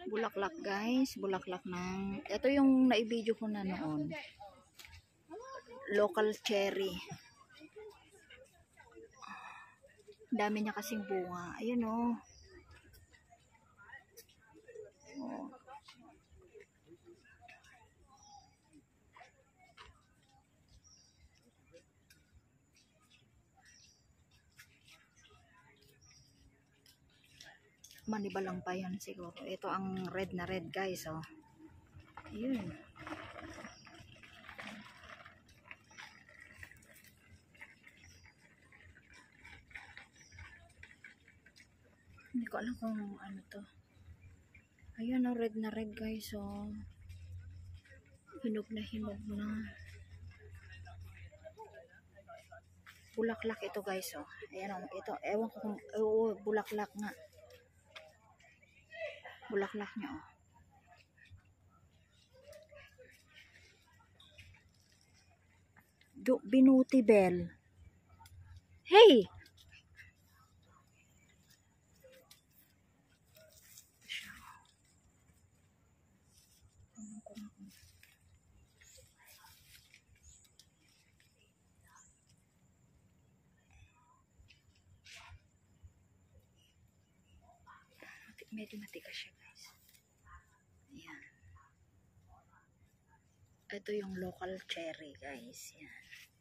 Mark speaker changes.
Speaker 1: Bulaklak guys, bulaklak ng, ito yung naibidyo ko na noon, local cherry. Dami niya kasing bunga, ayun oh. Oh. Manibalang pa yan siguro. Ito ang red na red guys oh. Ayun. Hindi ko alam kung ano to. Ayun oh, red na red guys oh. Hinog na hinog na. Bulaklak ito guys oh. Ayan oh, ito. Ewan ko kung bulaklak nga. Bulaklak niya oh. Binuti bell. Hey! Medyo matigas siya guys. Ayan. Ito yung local cherry guys. Yan.